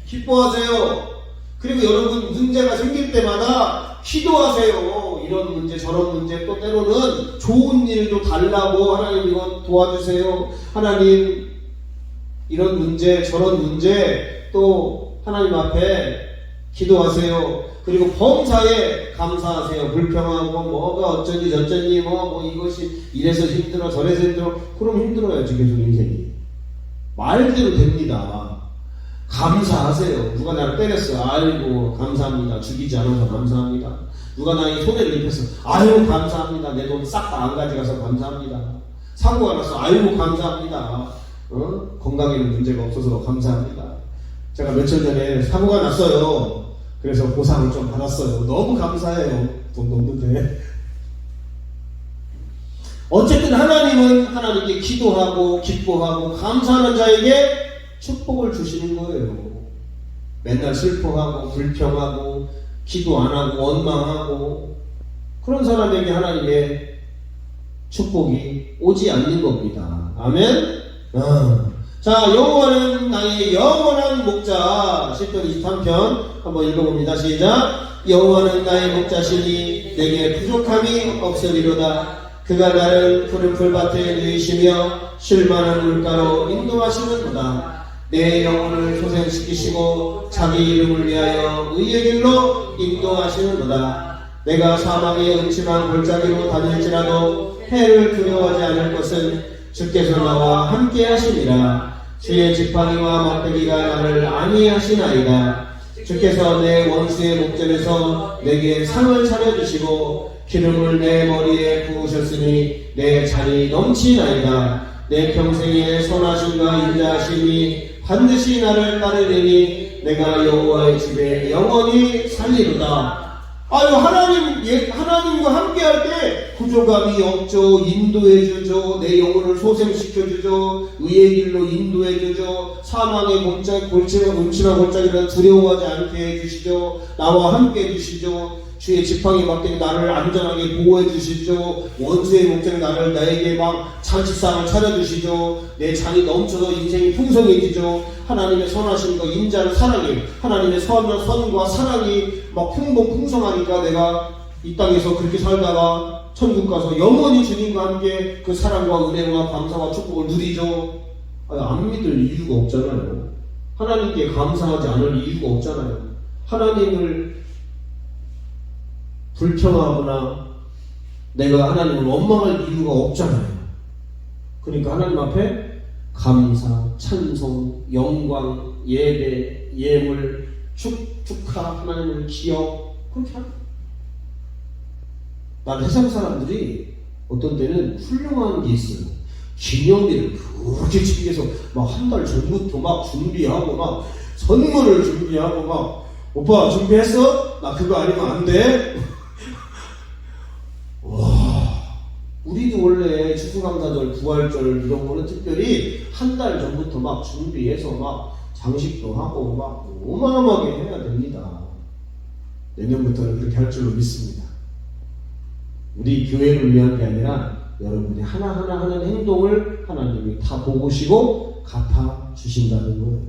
기뻐하세요. 그리고 여러분 문제가 생길 때마다 기도하세요. 이런 문제 저런 문제, 또 때로는 좋은 일도 달라고, 하나님 이거 도와주세요. 하나님 이런 문제 저런 문제, 또 하나님 앞에 기도하세요. 그리고 범사에 감사하세요. 불평하고 뭐가 어쩌니 저쩌니 뭐 이것이 이래서 힘들어 저래서 힘들어, 그럼 힘들어야지 계속 인생이. 말대로 됩니다. 감사하세요. 누가 나를 때렸어, 아이고 감사합니다. 죽이지 않아서 감사합니다. 누가 나에게 손해를 입혔어, 아이고 감사합니다. 내 돈 싹 다 안 가져가서 감사합니다. 사고가 났어, 아이고 감사합니다. 건강에는 문제가 없어서 감사합니다. 제가 며칠 전에 사고가 났어요. 그래서 보상을 좀 받았어요. 너무 감사해요. 돈도 없는데. 어쨌든 하나님은 하나님께 기도하고 기뻐하고 감사하는 자에게 축복을 주시는 거예요. 맨날 슬퍼하고 불평하고 기도 안 하고 원망하고 그런 사람에게 하나님의 축복이 오지 않는 겁니다. 아멘. 자, 여호와는 나의 영원한 목자. 시편 23편 한번 읽어봅니다. 시작. 여호와는 나의 목자시니 내게 부족함이 없으리로다. 그가 나를 푸른 풀밭에 누이시며 쉴만한 물가로 인도하시는도다. 내 영혼을 소생시키시고 자기 이름을 위하여 의의 길로 인도하시는도다. 내가 사망의 음침한 골짜기로 다닐지라도 해를 두려워하지 않을 것은 주께서 나와 함께 하시니라. 주의 지팡이와 막대기가 나를 안위하시나이다. 주께서 내 원수의 목전에서 내게 상을 차려주시고 기름을 내 머리에 부으셨으니 내 잔이 넘치나이다. 내 평생의 선하심과 인자하심이 반드시 나를 따르리니 내가 여호와의 집에 영원히 살리로다. 아유, 하나님과 함께 할 때 부족함이 없죠. 인도해주죠. 내 영혼을 소생시켜주죠. 의의 길로 인도해주죠. 사망의 음침한 골짜기를 두려워하지 않게 해주시죠. 나와 함께 해주시죠. 주의 지팡이 막대기 나를 안전하게 보호해주시죠. 원수의 목전에 나에게 막 잔치상을 차려주시죠. 내 잔이 넘쳐서 인생이 풍성해지죠. 하나님의 선하심과 인자를 사랑해, 하나님의 선과 사랑이 막 풍성하니까 내가 이 땅에서 그렇게 살다가 천국 가서 영원히 주님과 함께 그 사랑과 은혜와 감사와 축복을 누리죠. 안 믿을 이유가 없잖아요. 하나님께 감사하지 않을 이유가 없잖아요. 하나님을 불평하거나 내가 하나님을 원망할 이유가 없잖아요. 그러니까 하나님 앞에 감사, 찬송, 영광, 예배, 예물, 축하, 하나님을 기억 그렇게 하는 거예요. 난 세상 사람들이 어떤 때는 훌륭한 게 있어요. 기념일을 그렇게 챙겨서 막 한 달 전부터 막 준비하고 막 선물을 준비하고 막 오빠 준비했어? 나 그거 아니면 안 돼? 와, 우리도 원래 추수감사절, 부활절 이런 거는 특별히 한 달 전부터 막 준비해서 막 장식도 하고 막 어마어마하게 해야 됩니다. 내년부터는 그렇게 할 줄로 믿습니다. 우리 교회를 위한 게 아니라 여러분이 하나하나 하는 행동을 하나님이 다 보시고 갚아주신다는 거예요.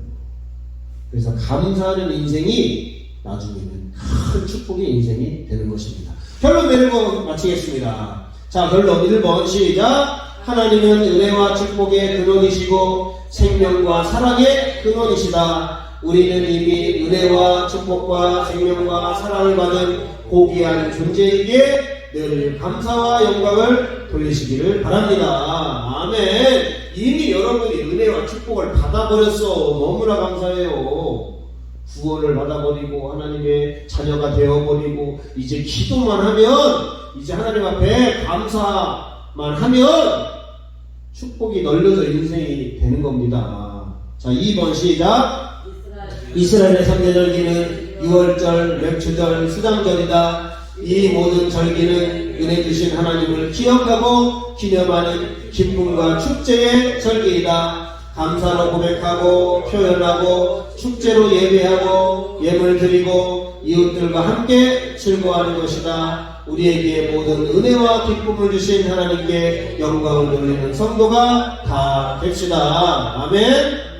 그래서 감사하는 인생이 나중에는 큰 축복의 인생이 되는 것입니다. 결론 내리고 마치겠습니다. 자, 결론 1번 시작. 하나님은 은혜와 축복의 근원이시고 생명과 사랑의 근원이시다. 우리는 이미 은혜와 축복과 생명과 사랑을 받은 고귀한 존재이기에 늘 감사와 영광을 돌리시기를 바랍니다. 아멘. 이미 여러분이 은혜와 축복을 받아버렸어. 너무나 감사해요. 구원을 받아버리고 하나님의 자녀가 되어버리고 이제 기도만 하면, 이제 하나님 앞에 감사만 하면 축복이 널려져 인생이 되는 겁니다. 자, 2번 시작. 이스라엘의 3대 절기는 6월절, 맥추절, 수장절이다. 이 모든 절기는 은혜 주신 하나님을 기억하고 기념하는 기쁨과 축제의 절기이다. 감사로 고백하고 표현하고 축제로 예배하고 예물 드리고 이웃들과 함께 즐거워하는 것이다. 우리에게 모든 은혜와 기쁨을 주신 하나님께 영광을 돌리는 성도가 다 됩시다. 아멘.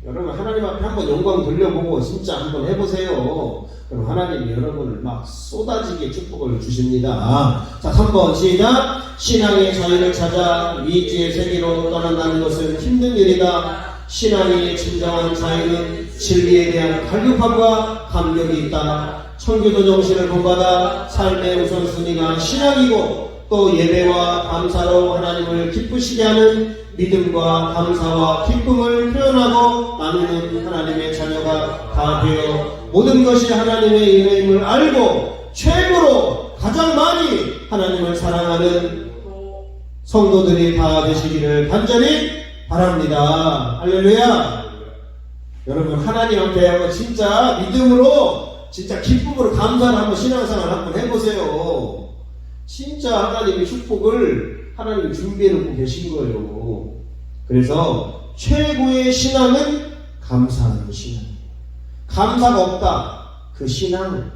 여러분 하나님 앞에 한번 영광 돌려보고 진짜 한번 해보세요. 그럼 하나님이 여러분을 막 쏟아지게 축복을 주십니다. 자, 3번 시작. 신앙의 자유를 찾아 미지의 세계로 떠난다는 것은 힘든 일이다. 신앙의 진정한 자유는 진리에 대한 갈급함과 감격이 있다. 청교도 정신을 본받아 삶의 우선순위가 신앙이고 또 예배와 감사로 하나님을 기쁘시게 하는 믿음과 감사와 기쁨을 표현하고 나누는 하나님의 자녀가 다 되어 모든 것이 하나님의 은혜임을 알고 최고로 가장 많이 하나님을 사랑하는 성도들이 다 되시기를 간절히 바랍니다. 할렐루야. 여러분 하나님 앞에 한번 진짜 믿음으로 진짜 기쁨으로 감사를 한번 신앙생활 한번 해보세요. 진짜 하나님의 축복을 하나님이 준비해 놓고 계신 거예요. 그래서 최고의 신앙은 감사하는 신앙이에요. 감사가 없다. 그 신앙은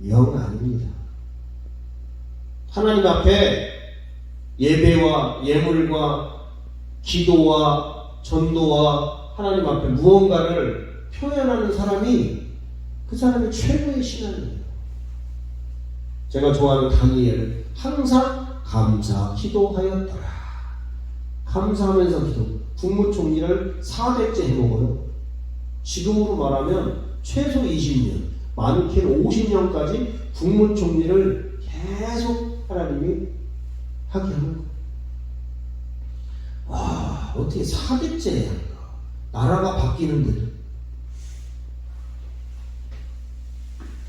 영 아닙니다. 하나님 앞에 예배와 예물과 기도와 전도와 하나님 앞에 무언가를 표현하는 사람이 그 사람이 최고의 신앙이에요. 제가 좋아하는 다니엘은 항상 감사 기도하였더라. 감사하면서 기도. 국무총리를 4대째 해먹어요. 지금으로 말하면 최소 20년, 많게는 50년까지 국무총리를 계속 하나님이 하게 하는 거예요. 와, 어떻게 4대째 해야 할까? 나라가 바뀌는데도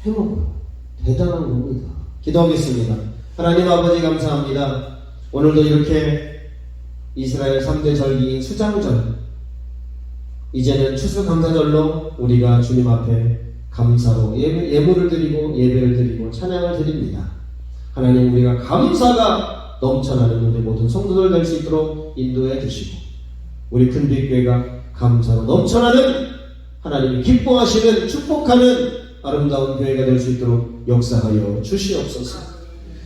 해먹어요. 대단한 겁니다. 기도하겠습니다. 하나님 아버지 감사합니다. 오늘도 이렇게 이스라엘 3대 절기인 수장절, 이제는 추수감사절로 우리가 주님 앞에 감사로 예물을 드리고 예배를 드리고 찬양을 드립니다. 하나님, 우리가 감사가 넘쳐나는 우리 모든 성도들 될 수 있도록 인도해 주시고 우리 큰빛교회가 감사로 넘쳐나는 하나님이 기뻐하시는 축복하는 아름다운 교회가 될 수 있도록 역사하여 주시옵소서.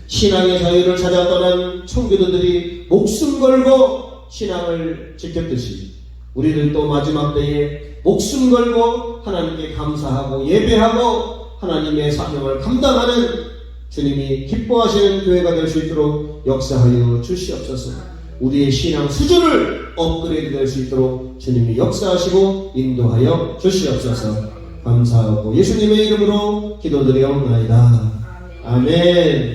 신앙의 자유를 찾아 떠난 청교도들이 목숨 걸고 신앙을 지켰듯이 우리들도 마지막 때에 목숨 걸고 하나님께 감사하고 예배하고 하나님의 사명을 감당하는 주님이 기뻐하시는 교회가 될 수 있도록 역사하여 주시옵소서. 우리의 신앙 수준을 업그레이드 될 수 있도록 주님이 역사하시고 인도하여 주시옵소서. 감사하고 예수님의 이름으로 기도드리옵나이다. 아멘.